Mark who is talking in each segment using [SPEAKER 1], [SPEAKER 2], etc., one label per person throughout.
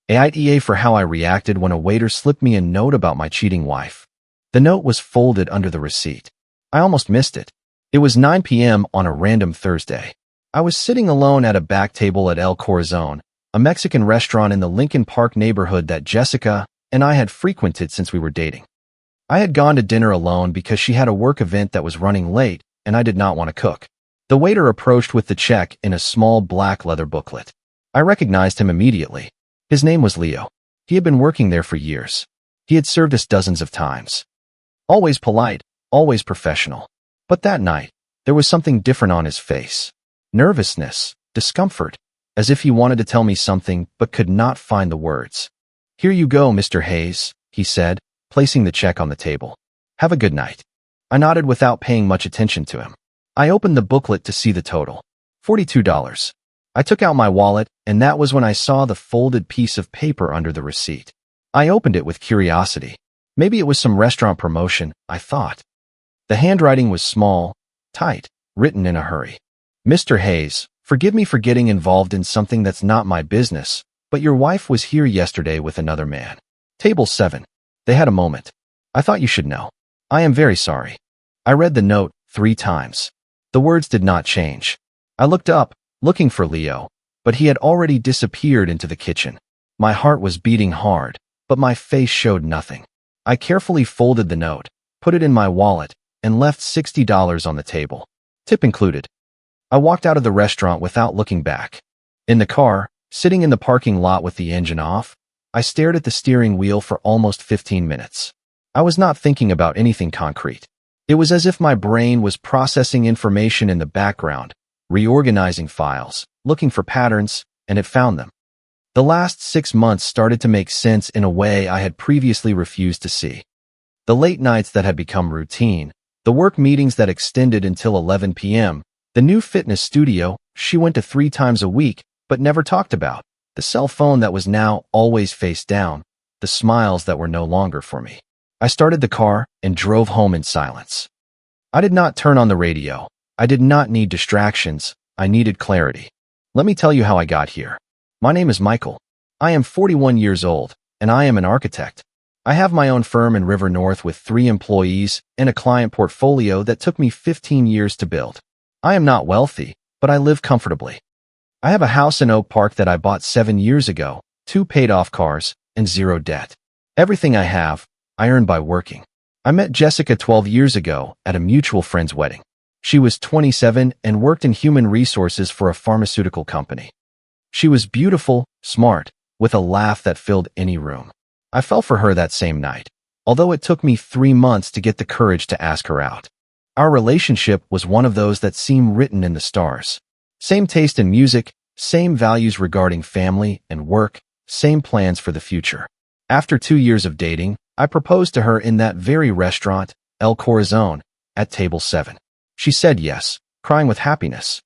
[SPEAKER 1] AITA for how I reacted when a waiter slipped me a note about my cheating wife. The note was folded under the receipt. I almost missed it. It was 9 p.m. on a random Thursday. I was sitting alone at a back table at El Corazon, a Mexican restaurant in the Lincoln Park neighborhood that Jessica and I had frequented since we were dating. I had gone to dinner alone because she had a work event that was running late and I did not want to cook. The waiter approached with the check in a small black leather booklet. I recognized him immediately. His name was Leo. He had been working there for years. He had served us dozens of times. Always polite, always professional. But that night, there was something different on his face. Nervousness, discomfort, as if he wanted to tell me something but could not find the words. "Here you go, Mr. Hayes," he said, placing the check on the table. "Have a good night." I nodded without paying much attention to him. I opened the booklet to see the total. $42. I took out my wallet, and that was when I saw the folded piece of paper under the receipt. I opened it with curiosity. Maybe it was some restaurant promotion, I thought. The handwriting was small, tight, written in a hurry. "Mr. Hayes, forgive me for getting involved in something that's not my business, but your wife was here yesterday with another man. Table 7. They had a moment. I thought you should know. I am very sorry." I read the note 3 times. The words did not change. I looked up, looking for Leo, but he had already disappeared into the kitchen. My heart was beating hard, but my face showed nothing. I carefully folded the note, put it in my wallet, and left $60 on the table. Tip included. I walked out of the restaurant without looking back. In the car, sitting in the parking lot with the engine off, I stared at the steering wheel for almost 15 minutes. I was not thinking about anything concrete. It was as if my brain was processing information in the background, reorganizing files, looking for patterns, and it found them. The last 6 months started to make sense in a way I had previously refused to see. The late nights that had become routine, the work meetings that extended until 11 p.m., the new fitness studio she went to 3 times a week but never talked about, the cell phone that was now always face down, the smiles that were no longer for me. I started the car and drove home in silence. I did not turn on the radio. I did not need distractions. I needed clarity. Let me tell you how I got here. My name is Michael. I am 41 years old, and I am an architect. I have my own firm in River North with 3 employees and a client portfolio that took me 15 years to build. I am not wealthy, but I live comfortably. I have a house in Oak Park that I bought 7 years ago, 2 paid-off cars, and 0 debt. Everything I have, I earned by working. I met Jessica 12 years ago at a mutual friend's wedding. She was 27 and worked in human resources for a pharmaceutical company. She was beautiful, smart, with a laugh that filled any room. I fell for her that same night, although it took me 3 months to get the courage to ask her out. Our relationship was one of those that seemed written in the stars. Same taste in music, same values regarding family and work, same plans for the future. After 2 years of dating, I proposed to her in that very restaurant, El Corazon, at table 7. She said yes, crying with happiness.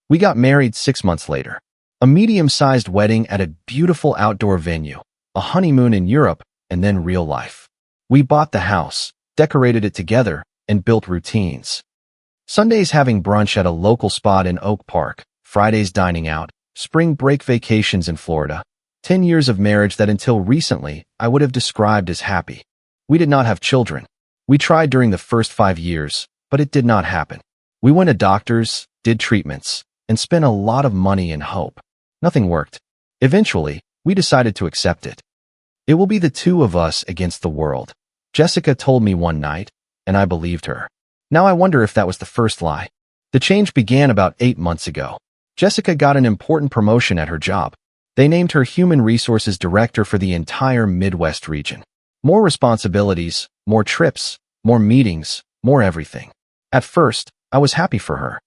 [SPEAKER 1] We got married 6 months later. A medium-sized wedding at a beautiful outdoor venue, a honeymoon in Europe, and then real life. We bought the house, decorated it together, and built routines. Sundays having brunch at a local spot in Oak Park, Fridays dining out, spring break vacations in Florida. 10 years of marriage that until recently I would have described as happy. We did not have children. We tried during the first 5 years, but it did not happen. We went to doctors, did treatments, and spent a lot of money and hope. Nothing worked. Eventually, we decided to accept it. It will be the 2 of us against the world, Jessica told me one night, and I believed her. Now I wonder if that was the first lie. The change began about 8 months ago. Jessica got an important promotion at her job. They named her Human Resources Director for the entire Midwest region. More responsibilities, more trips, more meetings, more everything. At first, I was happy for her.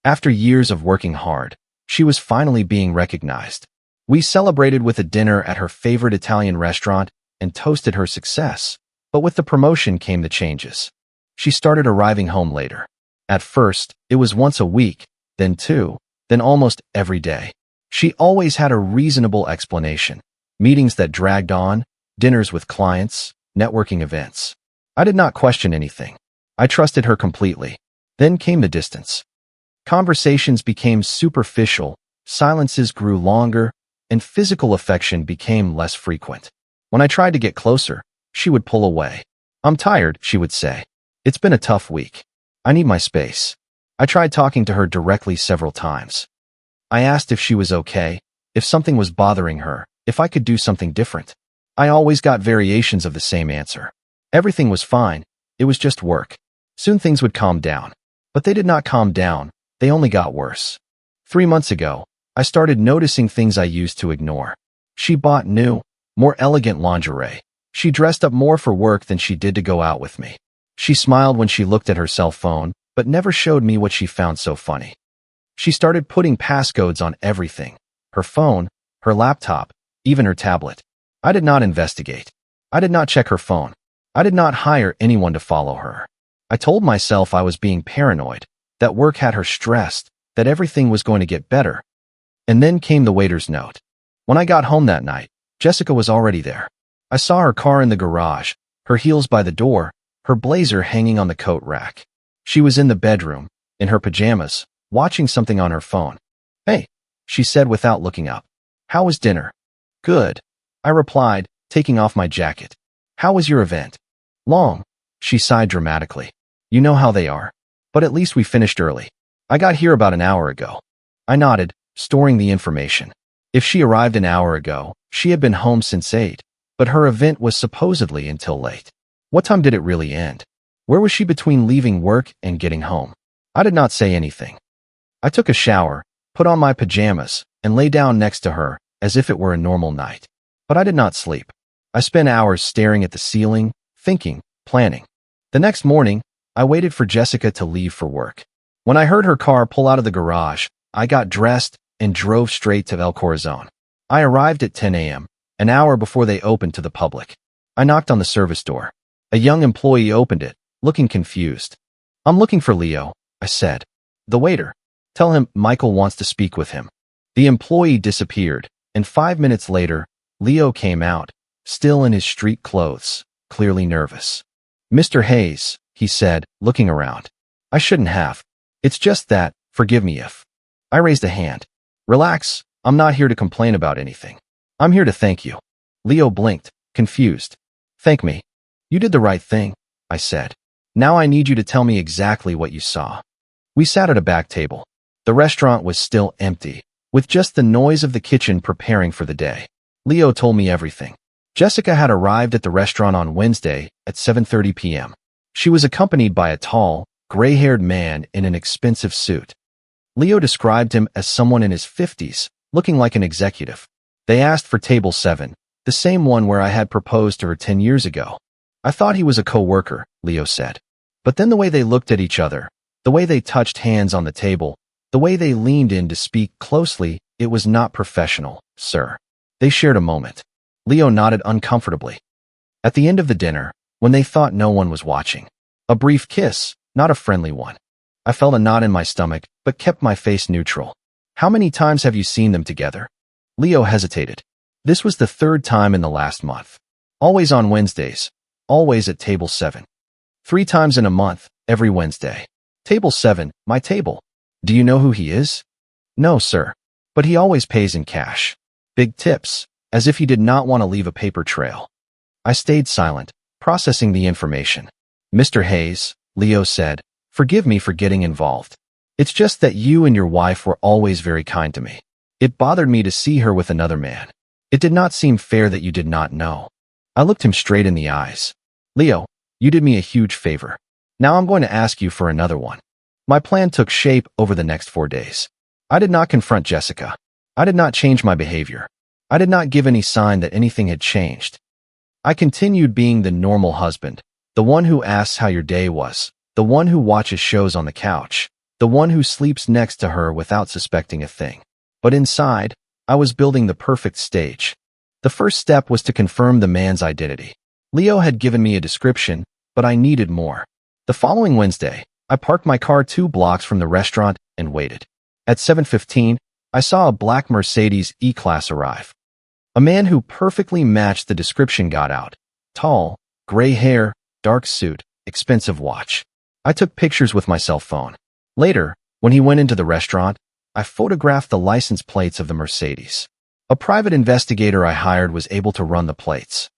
[SPEAKER 1] After years of working hard, she was finally being recognized. We celebrated with a dinner at her favorite Italian restaurant and toasted her success. But with the promotion came the changes. She started arriving home later. At first, it was once a week, then 2, then almost every day. She always had a reasonable explanation. Meetings that dragged on, dinners with clients, networking events. I did not question anything. I trusted her completely. Then came the distance. Conversations became superficial, silences grew longer, and physical affection became less frequent. When I tried to get closer, she would pull away. "I'm tired," she would say. "It's been a tough week. I need my space." I tried talking to her directly several times. I asked if she was okay, if something was bothering her, if I could do something different. I always got variations of the same answer. Everything was fine, it was just work. Soon things would calm down. But they did not calm down, they only got worse. 3 months ago, I started noticing things I used to ignore. She bought new, more elegant lingerie. She dressed up more for work than she did to go out with me. She smiled when she looked at her cell phone, but never showed me what she found so funny. She started putting passcodes on everything. Her phone, her laptop, even her tablet. I did not investigate. I did not check her phone. I did not hire anyone to follow her. I told myself I was being paranoid, that work had her stressed, that everything was going to get better. And then came the waiter's note. When I got home that night, Jessica was already there. I saw her car in the garage, her heels by the door, her blazer hanging on the coat rack. She was in the bedroom, in her pajamas, watching something on her phone. "Hey," she said without looking up. "How was dinner?" "Good," I replied, taking off my jacket. "How was your event?" "Long," she sighed dramatically. "You know how they are. But at least we finished early. I got here about an hour ago." I nodded, storing the information. If she arrived an hour ago, she had been home since 8, but her event was supposedly until late. What time did it really end? Where was she between leaving work and getting home? I did not say anything. I took a shower, put on my pajamas, and lay down next to her as if it were a normal night. But I did not sleep. I spent hours staring at the ceiling, thinking, planning. The next morning, I waited for Jessica to leave for work. When I heard her car pull out of the garage, I got dressed and drove straight to El Corazon. I arrived at 10 a.m., an hour before they opened to the public. I knocked on the service door. A young employee opened it, looking confused. "I'm looking for Leo," I said. "The waiter. Tell him Michael wants to speak with him." The employee disappeared, and 5 minutes later, Leo came out, still in his street clothes, clearly nervous. "Mr. Hayes," he said, looking around. "I shouldn't have. It's just that, forgive me if..." I raised a hand. "Relax, I'm not here to complain about anything. I'm here to thank you." Leo blinked, confused. "Thank me? You did the right thing," I said. "Now I need you to tell me exactly what you saw." We sat at a back table. The restaurant was still empty, with just the noise of the kitchen preparing for the day. Leo told me everything. Jessica had arrived at the restaurant on Wednesday at 7:30 p.m. She was accompanied by a tall, gray-haired man in an expensive suit. Leo described him as someone in his 50s, looking like an executive. They asked for table 7, the same one where I had proposed to her 10 years ago. "I thought he was a co-worker," Leo said. But then the way they looked at each other, the way they touched hands on the table, the way they leaned in to speak closely, it was not professional, sir. They shared a moment. Leo nodded uncomfortably. At the end of the dinner, when they thought no one was watching. A brief kiss, not a friendly one. I felt a knot in my stomach, but kept my face neutral. "How many times have you seen them together?" Leo hesitated. "This was the 3rd time in the last month. Always on Wednesdays. Always at table 7. 3 times in a month, every Wednesday. Table 7, my table. Do you know who he is?" "No, sir. But he always pays in cash. Big tips, as if he did not want to leave a paper trail." I stayed silent, processing the information. "Mr. Hayes," Leo said, "forgive me for getting involved. It's just that you and your wife were always very kind to me. It bothered me to see her with another man. It did not seem fair that you did not know." I looked him straight in the eyes. "Leo, you did me a huge favor. Now I'm going to ask you for another one." My plan took shape over the next 4 days. I did not confront Jessica. I did not change my behavior. I did not give any sign that anything had changed. I continued being the normal husband, the one who asks how your day was, the one who watches shows on the couch, the one who sleeps next to her without suspecting a thing. But inside, I was building the perfect stage. The first step was to confirm the man's identity. Leo had given me a description, but I needed more. The following Wednesday, I parked my car 2 blocks from the restaurant and waited. At 7:15, I saw a black Mercedes E-Class arrive. A man who perfectly matched the description got out. Tall, gray hair, dark suit, expensive watch. I took pictures with my cell phone. Later, when he went into the restaurant, I photographed the license plates of the Mercedes. A private investigator I hired was able to run the plates.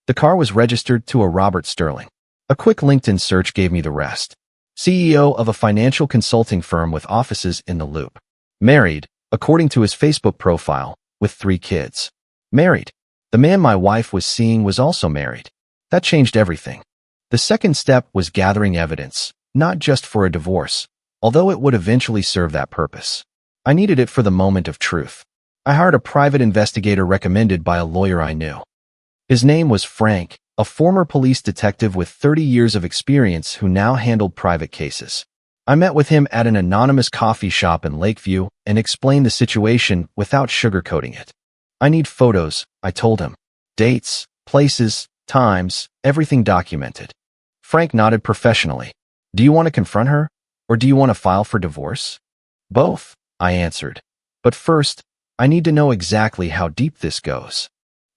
[SPEAKER 1] The car was registered to a Robert Sterling. A quick LinkedIn search gave me the rest. CEO of a financial consulting firm with offices in the Loop. Married, according to his Facebook profile, with 3 kids. Married. The man my wife was seeing was also married. That changed everything. The second step was gathering evidence, not just for a divorce, although it would eventually serve that purpose. I needed it for the moment of truth. I hired a private investigator recommended by a lawyer I knew. His name was Frank, a former police detective with 30 years of experience who now handled private cases. I met with him at an anonymous coffee shop in Lakeview and explained the situation without sugarcoating it. I need photos, I told him. Dates, places, times, everything documented. Frank nodded professionally. Do you want to confront her, or do you want to file for divorce? Both, I answered. But first, I need to know exactly how deep this goes.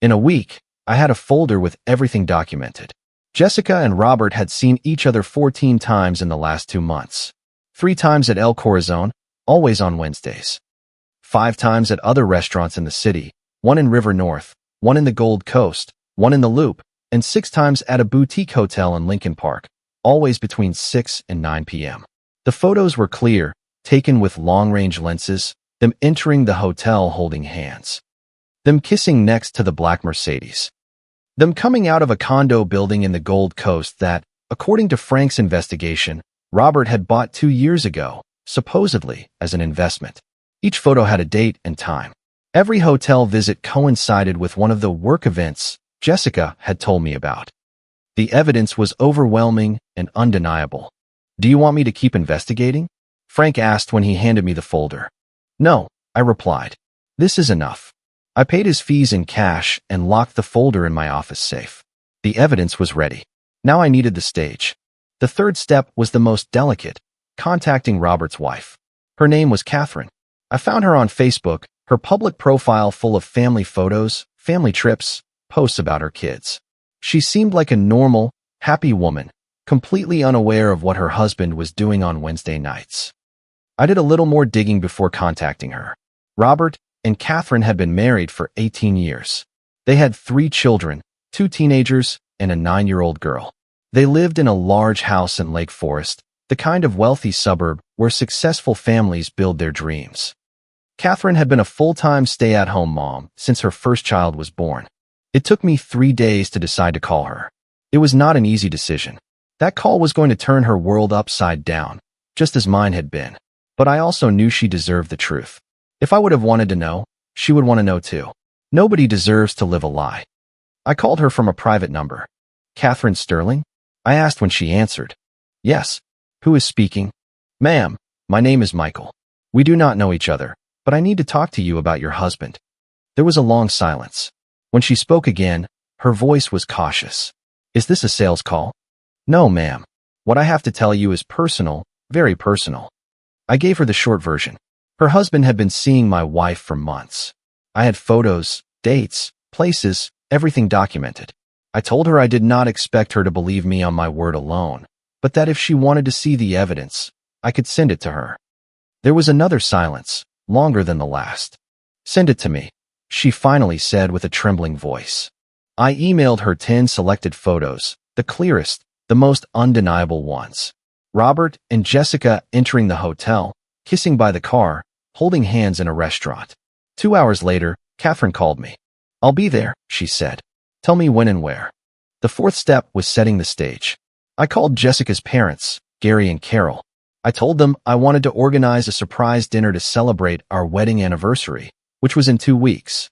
[SPEAKER 1] In a week, I had a folder with everything documented. Jessica and Robert had seen each other 14 times in the last 2 months. 3 times at El Corazon, always on Wednesdays. 5 times at other restaurants in the city, 1 in River North, 1 in the Gold Coast, 1 in the Loop, and 6 times at a boutique hotel in Lincoln Park, always between 6 and 9 p.m. The photos were clear, taken with long-range lenses, them entering the hotel holding hands. Them kissing next to the black Mercedes. Them coming out of a condo building in the Gold Coast that, according to Frank's investigation, Robert had bought 2 years ago, supposedly as an investment. Each photo had a date and time. Every hotel visit coincided with one of the work events Jessica had told me about. The evidence was overwhelming and undeniable. Do you want me to keep investigating? Frank asked when he handed me the folder. No, I replied. This is enough. I paid his fees in cash and locked the folder in my office safe. The evidence was ready. Now I needed the stage. The third step was the most delicate, contacting Robert's wife. Her name was Catherine. I found her on Facebook, her public profile full of family photos, family trips, posts about her kids. She seemed like a normal, happy woman, completely unaware of what her husband was doing on Wednesday nights. I did a little more digging before contacting her. Robert and Catherine had been married for 18 years. They had 3 children, 2 teenagers, and a 9-year-old girl. They lived in a large house in Lake Forest, the kind of wealthy suburb where successful families build their dreams. Catherine had been a full-time stay-at-home mom since her first child was born. It took me 3 days to decide to call her. It was not an easy decision. That call was going to turn her world upside down, just as mine had been. But I also knew she deserved the truth. If I would have wanted to know, she would want to know too. Nobody deserves to live a lie. I called her from a private number. Catherine Sterling? I asked when she answered. Yes. Who is speaking? Ma'am, my name is Michael. We do not know each other, but I need to talk to you about your husband. There was a long silence. When she spoke again, her voice was cautious. Is this a sales call? No, ma'am. What I have to tell you is personal, very personal. I gave her the short version. Her husband had been seeing my wife for months. I had photos, dates, places, everything documented. I told her I did not expect her to believe me on my word alone, but that if she wanted to see the evidence, I could send it to her. There was another silence, longer than the last. Send it to me, she finally said with a trembling voice. I emailed her 10 selected photos, the clearest, the most undeniable ones. Robert and Jessica entering the hotel, kissing by the car, holding hands in a restaurant. 2 hours later, Catherine called me. I'll be there, she said. Tell me when and where. The fourth step was setting the stage. I called Jessica's parents, Gary and Carol. I told them I wanted to organize a surprise dinner to celebrate our wedding anniversary, which was in 2 weeks.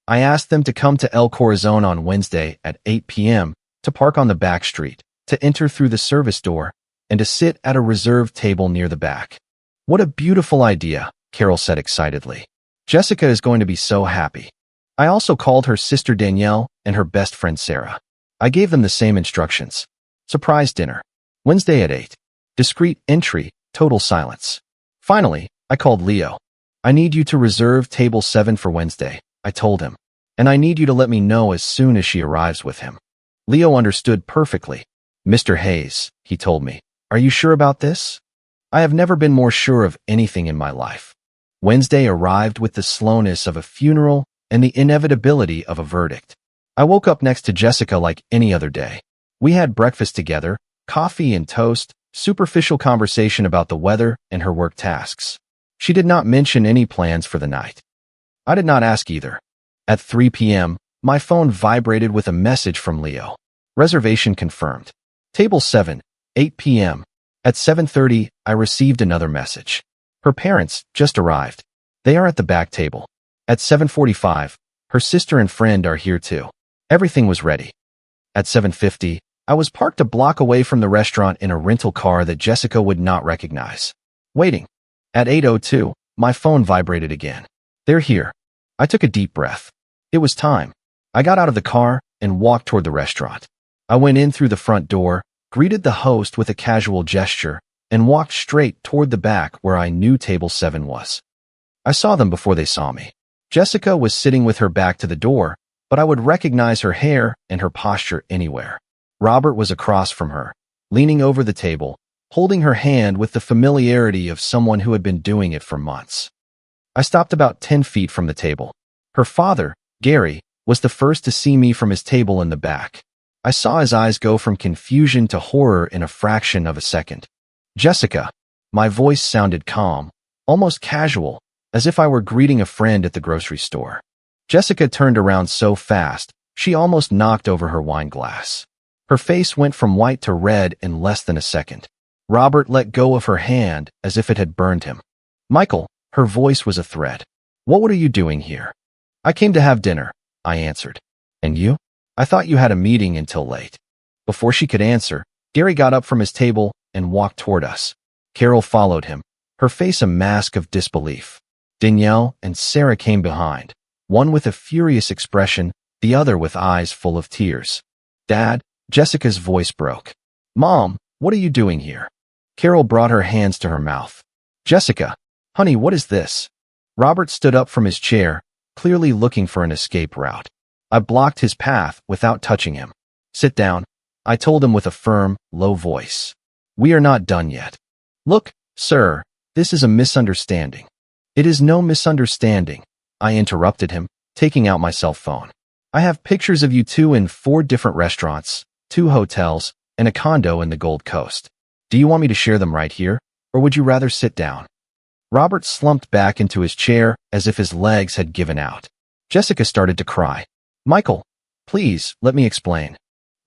[SPEAKER 1] I asked them to come to El Corazon on Wednesday at 8 p.m., to park on the back street, to enter through the service door, and to sit at a reserved table near the back. What a beautiful idea, Carol said excitedly. Jessica is going to be so happy. I also called her sister Danielle and her best friend Sarah. I gave them the same instructions. Surprise dinner. Wednesday at 8. Discreet entry, total silence. Finally, I called Leo. I need you to reserve table 7 for Wednesday, I told him. And I need you to let me know as soon as she arrives with him. Leo understood perfectly. Mr. Hayes, he told me, are you sure about this? I have never been more sure of anything in my life. Wednesday arrived with the slowness of a funeral and the inevitability of a verdict. I woke up next to Jessica like any other day. We had breakfast together, coffee and toast, superficial conversation about the weather and her work tasks. She did not mention any plans for the night. I did not ask either. At 3 p.m., my phone vibrated with a message from Leo. Reservation confirmed. Table 7, 8 p.m. At 7:30, I received another message. Her parents just arrived. They are at the back table. At 7:45, her sister and friend are here too. Everything was ready. At 7:50, I was parked a block away from the restaurant in a rental car that Jessica would not recognize. Waiting. At 8:02, my phone vibrated again. They're here. I took a deep breath. It was time. I got out of the car and walked toward the restaurant. I went in through the front door, greeted the host with a casual gesture, and walked straight toward the back where I knew table 7 was. I saw them before they saw me. Jessica was sitting with her back to the door, but I would recognize her hair and her posture anywhere. Robert was across from her, leaning over the table, holding her hand with the familiarity of someone who had been doing it for months. I stopped about 10 feet from the table. Her father, Gary, was the first to see me from his table in the back. I saw his eyes go from confusion to horror in a fraction of a second. Jessica. My voice sounded calm, almost casual, as if I were greeting a friend at the grocery store. Jessica turned around so fast, she almost knocked over her wine glass. Her face went from white to red in less than a second. Robert let go of her hand as if it had burned him. Michael, her voice was a threat. What are you doing here? I came to have dinner, I answered. And you? I thought you had a meeting until late. Before she could answer, Gary got up from his table and walked toward us. Carol followed him, her face a mask of disbelief. Danielle and Sarah came behind, one with a furious expression, the other with eyes full of tears. Dad, Jessica's voice broke. Mom, what are you doing here? Carol brought her hands to her mouth. Jessica, honey, what is this? Robert stood up from his chair, clearly looking for an escape route. I blocked his path without touching him. Sit down, I told him with a firm, low voice. We are not done yet. Look, sir, this is a misunderstanding. It is no misunderstanding, I interrupted him, taking out my cell phone. I have pictures of you two in 4 different restaurants, 2 hotels, and a condo in the Gold Coast. Do you want me to share them right here, or would you rather sit down? Robert slumped back into his chair as if his legs had given out. Jessica started to cry. Michael, please, let me explain.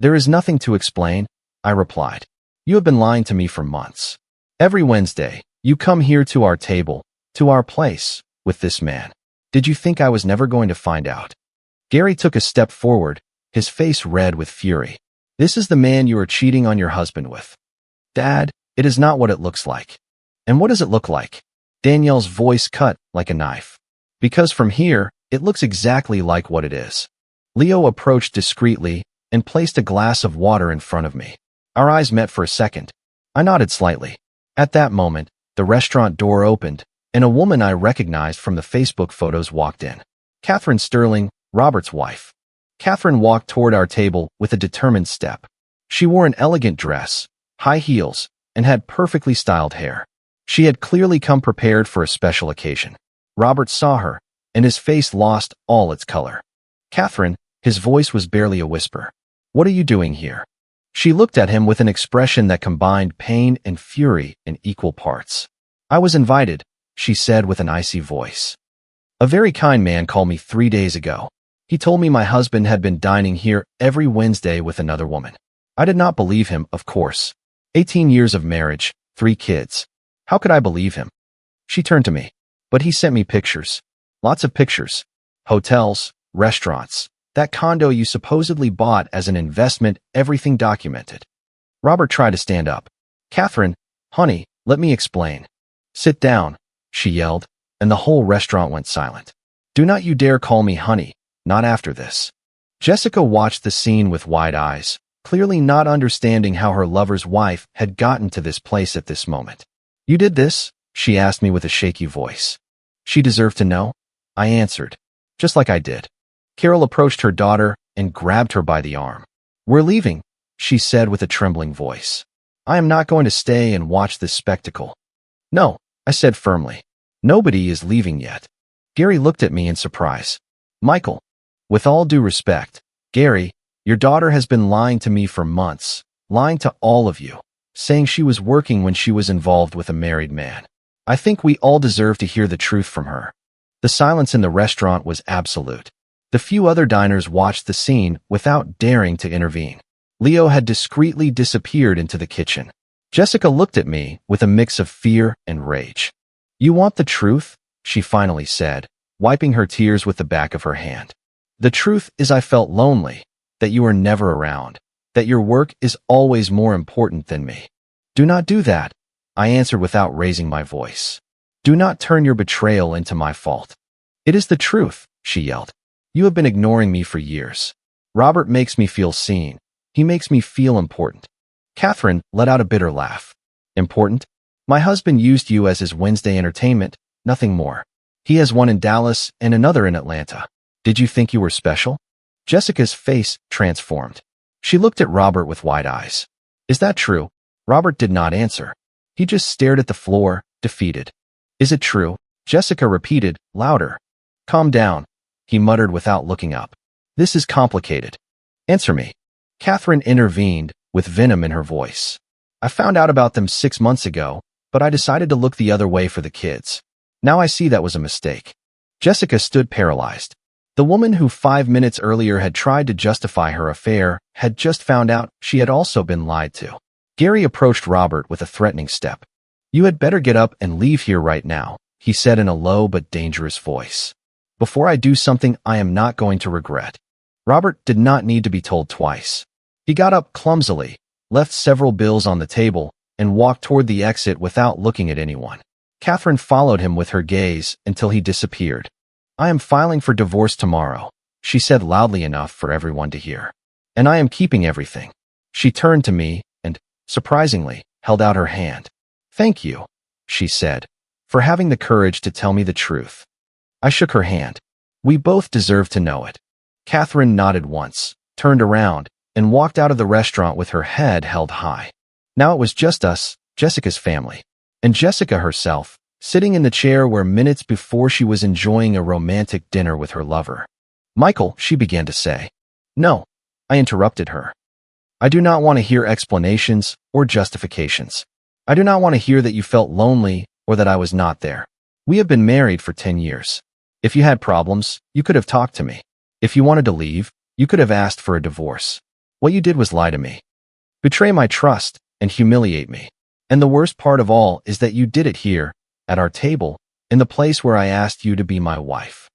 [SPEAKER 1] There is nothing to explain, I replied. You have been lying to me for months. Every Wednesday, you come here to our table, to our place, with this man. Did you think I was never going to find out? Gary took a step forward, his face red with fury. This is the man you are cheating on your husband with. Dad, it is not what it looks like. And what does it look like? Danielle's voice cut like a knife. Because from here, it looks exactly like what it is. Leo approached discreetly and placed a glass of water in front of me. Our eyes met for a second. I nodded slightly. At that moment, the restaurant door opened, and a woman I recognized from the Facebook photos walked in. Catherine Sterling, Robert's wife. Catherine walked toward our table with a determined step. She wore an elegant dress, high heels, and had perfectly styled hair. She had clearly come prepared for a special occasion. Robert saw her, and his face lost all its color. Catherine, his voice was barely a whisper. What are you doing here? She looked at him with an expression that combined pain and fury in equal parts. I was invited, she said with an icy voice. A very kind man called me 3 days ago. He told me my husband had been dining here every Wednesday with another woman. I did not believe him, of course. 18 years of marriage, 3 kids. How could I believe him? She turned to me. But he sent me pictures. Lots of pictures. Hotels, restaurants, that condo you supposedly bought as an investment, everything documented. Robert tried to stand up. Catherine, honey, let me explain. Sit down, she yelled, and the whole restaurant went silent. Do not you dare call me honey, not after this. Jessica watched the scene with wide eyes, clearly not understanding how her lover's wife had gotten to this place at this moment. You did this? She asked me with a shaky voice. She deserved to know? I answered, just like I did. Carol approached her daughter and grabbed her by the arm. We're leaving, she said with a trembling voice. I am not going to stay and watch this spectacle. No, I said firmly. Nobody is leaving yet. Gary looked at me in surprise. Michael, with all due respect, Gary, your daughter has been lying to me for months, lying to all of you, saying she was working when she was involved with a married man. I think we all deserve to hear the truth from her. The silence in the restaurant was absolute. The few other diners watched the scene without daring to intervene. Leo had discreetly disappeared into the kitchen. Jessica looked at me with a mix of fear and rage. You want the truth? She finally said, wiping her tears with the back of her hand. The truth is I felt lonely, that you were never around, that your work is always more important than me. Do not do that, I answered without raising my voice. Do not turn your betrayal into my fault. It is the truth, she yelled. You have been ignoring me for years. Robert makes me feel seen. He makes me feel important. Catherine let out a bitter laugh. Important? My husband used you as his Wednesday entertainment, nothing more. He has one in Dallas and another in Atlanta. Did you think you were special? Jessica's face transformed. She looked at Robert with wide eyes. Is that true? Robert did not answer. He just stared at the floor, defeated. Is it true? Jessica repeated, louder. Calm down, he muttered without looking up. This is complicated. Answer me. Catherine intervened, with venom in her voice. I found out about them 6 months ago, but I decided to look the other way for the kids. Now I see that was a mistake. Jessica stood paralyzed. The woman who 5 minutes earlier had tried to justify her affair had just found out she had also been lied to. Gary approached Robert with a threatening step. You had better get up and leave here right now, he said in a low but dangerous voice. Before I do something I am not going to regret. Robert did not need to be told twice. He got up clumsily, left several bills on the table, and walked toward the exit without looking at anyone. Catherine followed him with her gaze until he disappeared. I am filing for divorce tomorrow, she said loudly enough for everyone to hear. And I am keeping everything. She turned to me and, surprisingly, held out her hand. Thank you, she said, for having the courage to tell me the truth. I shook her hand. We both deserve to know it. Catherine nodded once, turned around, and walked out of the restaurant with her head held high. Now it was just us, Jessica's family, and Jessica herself, sitting in the chair where minutes before she was enjoying a romantic dinner with her lover. Michael, she began to say. No, I interrupted her. I do not want to hear explanations or justifications. I do not want to hear that you felt lonely or that I was not there. We have been married for 10 years. If you had problems, you could have talked to me. If you wanted to leave, you could have asked for a divorce. What you did was lie to me, betray my trust, and humiliate me. And the worst part of all is that you did it here, at our table, in the place where I asked you to be my wife.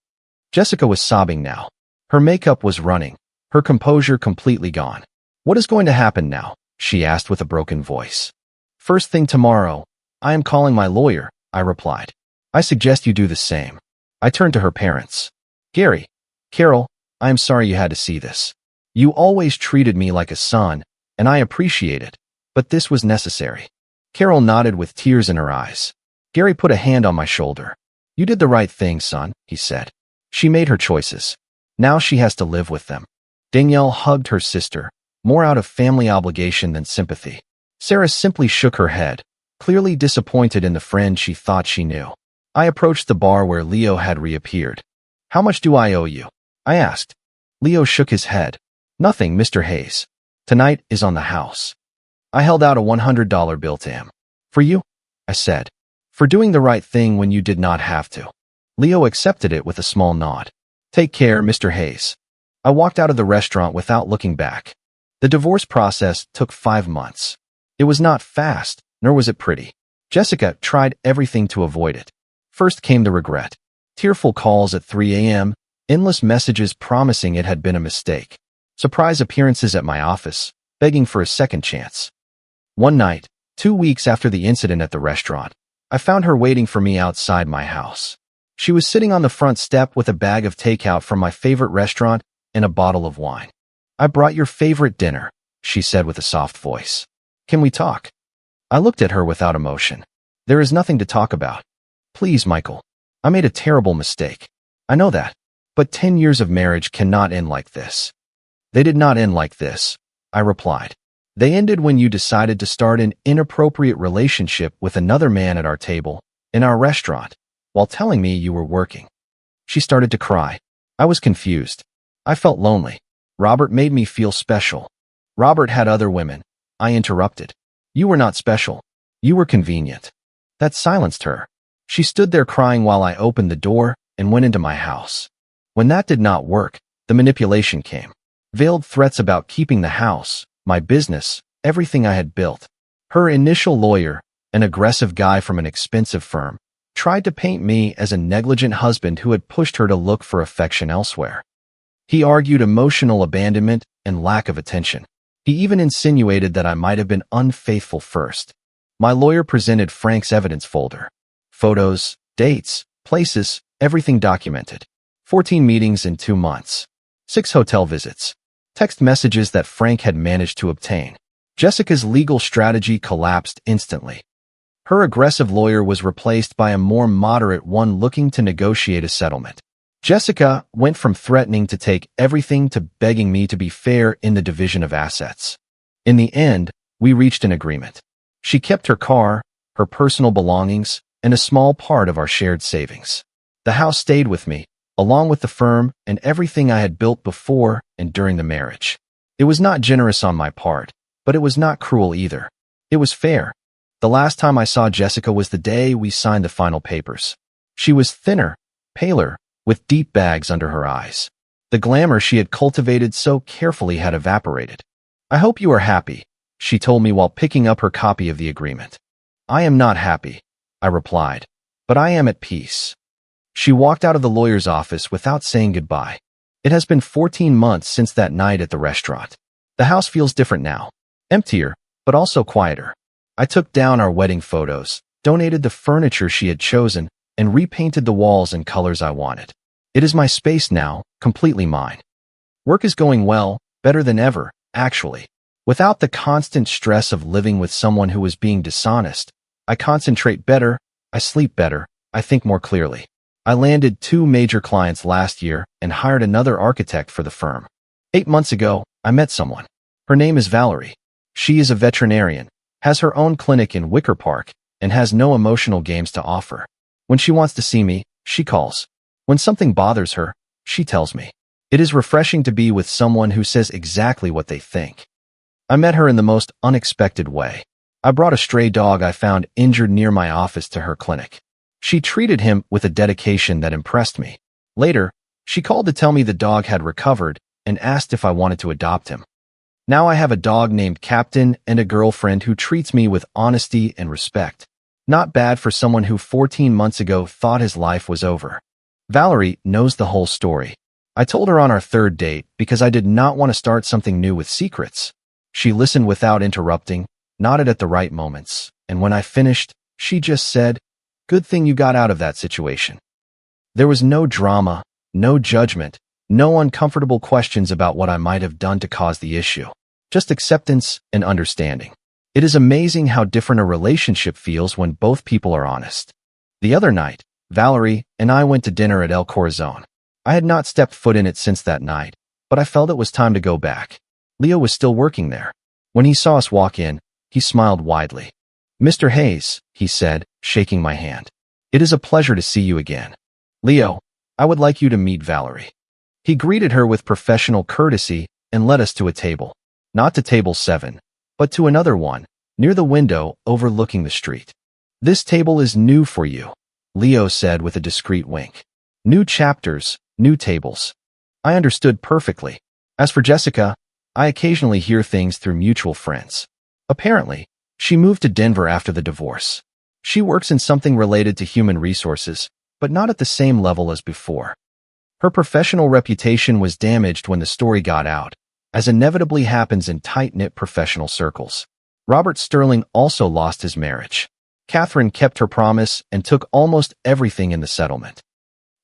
[SPEAKER 1] Jessica was sobbing now. Her makeup was running, her composure completely gone. What is going to happen now? She asked with a broken voice. First thing tomorrow, I am calling my lawyer, I replied. I suggest you do the same. I turned to her parents. Gary, Carol, I am sorry you had to see this. You always treated me like a son, and I appreciate it, but this was necessary. Carol nodded with tears in her eyes. Gary put a hand on my shoulder. You did the right thing, son, he said. She made her choices. Now she has to live with them. Danielle hugged her sister, more out of family obligation than sympathy. Sarah simply shook her head, clearly disappointed in the friend she thought she knew. I approached the bar where Leo had reappeared. How much do I owe you? I asked. Leo shook his head. Nothing, Mr. Hayes. Tonight is on the house. I held out a $100 bill to him. For you? I said. For doing the right thing when you did not have to. Leo accepted it with a small nod. Take care, Mr. Hayes. I walked out of the restaurant without looking back. The divorce process took 5 months. It was not fast, nor was it pretty. Jessica tried everything to avoid it. First came the regret. Tearful calls at 3 a.m., endless messages promising it had been a mistake. Surprise appearances at my office, begging for a second chance. One night, 2 weeks after the incident at the restaurant, I found her waiting for me outside my house. She was sitting on the front step with a bag of takeout from my favorite restaurant and a bottle of wine. I brought your favorite dinner, she said with a soft voice. Can we talk? I looked at her without emotion. There is nothing to talk about. Please, Michael. I made a terrible mistake. I know that. But 10 years of marriage cannot end like this. They did not end like this, I replied. They ended when you decided to start an inappropriate relationship with another man at our table, in our restaurant, while telling me you were working. She started to cry. I was confused. I felt lonely. Robert made me feel special. Robert had other women. I interrupted. You were not special. You were convenient. That silenced her. She stood there crying while I opened the door and went into my house. When that did not work, the manipulation came. Veiled threats about keeping the house, my business, everything I had built. Her initial lawyer, an aggressive guy from an expensive firm, tried to paint me as a negligent husband who had pushed her to look for affection elsewhere. He argued emotional abandonment and lack of attention. He even insinuated that I might have been unfaithful first. My lawyer presented Frank's evidence folder. Photos, dates, places, everything documented. 14 meetings in 2 months. 6 hotel visits. Text messages that Frank had managed to obtain. Jessica's legal strategy collapsed instantly. Her aggressive lawyer was replaced by a more moderate one looking to negotiate a settlement. Jessica went from threatening to take everything to begging me to be fair in the division of assets. In the end, we reached an agreement. She kept her car, her personal belongings, and a small part of our shared savings. The house stayed with me, along with the firm and everything I had built before and during the marriage. It was not generous on my part, but it was not cruel either. It was fair. The last time I saw Jessica was the day we signed the final papers. She was thinner, paler, with deep bags under her eyes. The glamour she had cultivated so carefully had evaporated. I hope you are happy, she told me while picking up her copy of the agreement. I am not happy, I replied, but I am at peace. She walked out of the lawyer's office without saying goodbye. It has been 14 months since that night at the restaurant. The house feels different now. Emptier, but also quieter. I took down our wedding photos, donated the furniture she had chosen, and repainted the walls in colors I wanted. It is my space now, completely mine. Work is going well, better than ever, actually. Without the constant stress of living with someone who is being dishonest, I concentrate better, I sleep better, I think more clearly. I landed 2 major clients last year and hired another architect for the firm. 8 months ago, I met someone. Her name is Valerie. She is a veterinarian, has her own clinic in Wicker Park, and has no emotional games to offer. When she wants to see me, she calls. When something bothers her, she tells me. It is refreshing to be with someone who says exactly what they think. I met her in the most unexpected way. I brought a stray dog I found injured near my office to her clinic. She treated him with a dedication that impressed me. Later, she called to tell me the dog had recovered and asked if I wanted to adopt him. Now I have a dog named Captain and a girlfriend who treats me with honesty and respect. Not bad for someone who 14 months ago thought his life was over. Valerie knows the whole story. I told her on our 3rd date because I did not want to start something new with secrets. She listened without interrupting, nodded at the right moments, and when I finished, she just said, "Good thing you got out of that situation." There was no drama, no judgment, no uncomfortable questions about what I might have done to cause the issue. Just acceptance and understanding. It is amazing how different a relationship feels when both people are honest. The other night, Valerie and I went to dinner at El Corazon. I had not stepped foot in it since that night, but I felt it was time to go back. Leo was still working there. When he saw us walk in, he smiled widely. "Mr. Hayes," he said, shaking my hand. "It is a pleasure to see you again. Leo, I would like you to meet Valerie." He greeted her with professional courtesy and led us to a table. Not to table 7, but to another one, near the window overlooking the street. "This table is new for you," Leo said with a discreet wink. "New chapters, new tables." I understood perfectly. As for Jessica, I occasionally hear things through mutual friends. Apparently, she moved to Denver after the divorce. She works in something related to human resources, but not at the same level as before. Her professional reputation was damaged when the story got out, as inevitably happens in tight-knit professional circles. Robert Sterling also lost his marriage. Catherine kept her promise and took almost everything in the settlement.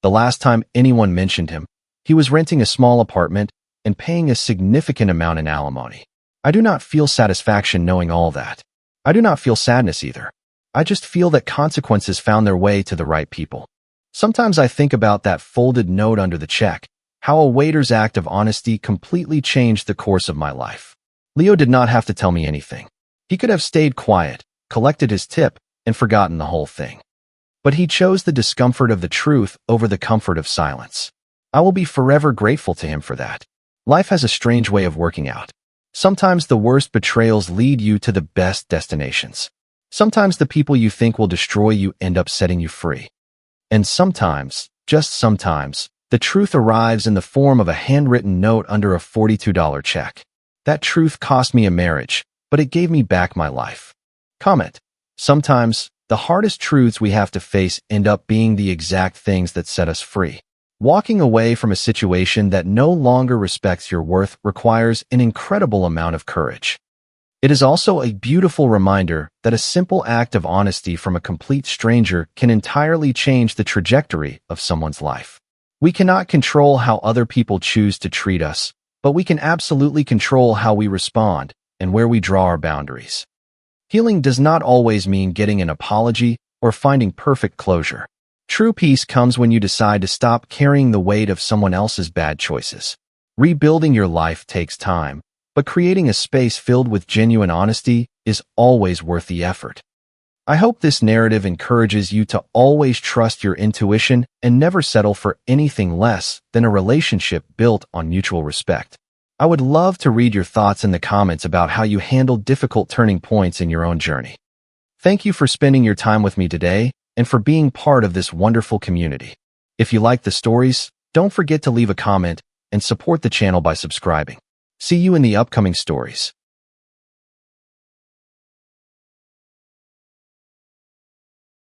[SPEAKER 1] The last time anyone mentioned him, he was renting a small apartment and paying a significant amount in alimony. I do not feel satisfaction knowing all that. I do not feel sadness either. I just feel that consequences found their way to the right people. Sometimes I think about that folded note under the check, how a waiter's act of honesty completely changed the course of my life. Leo did not have to tell me anything. He could have stayed quiet, collected his tip, and forgotten the whole thing. But he chose the discomfort of the truth over the comfort of silence. I will be forever grateful to him for that. Life has a strange way of working out. Sometimes the worst betrayals lead you to the best destinations. Sometimes the people you think will destroy you end up setting you free. And sometimes, just sometimes, the truth arrives in the form of a handwritten note under a $42 check. That truth cost me a marriage, but it gave me back my life. Comment. Sometimes, the hardest truths we have to face end up being the exact things that set us free. Walking away from a situation that no longer respects your worth requires an incredible amount of courage. It is also a beautiful reminder that a simple act of honesty from a complete stranger can entirely change the trajectory of someone's life. We cannot control how other people choose to treat us, but we can absolutely control how we respond and where we draw our boundaries. Healing does not always mean getting an apology or finding perfect closure. True peace comes when you decide to stop carrying the weight of someone else's bad choices. Rebuilding your life takes time, but creating a space filled with genuine honesty is always worth the effort. I hope this narrative encourages you to always trust your intuition and never settle for anything less than a relationship built on mutual respect. I would love to read your thoughts in the comments about how you handled difficult turning points in your own journey. Thank you for spending your time with me today and for being part of this wonderful community. If you like the stories, don't forget to leave a comment and support the channel by subscribing. See you in the upcoming stories.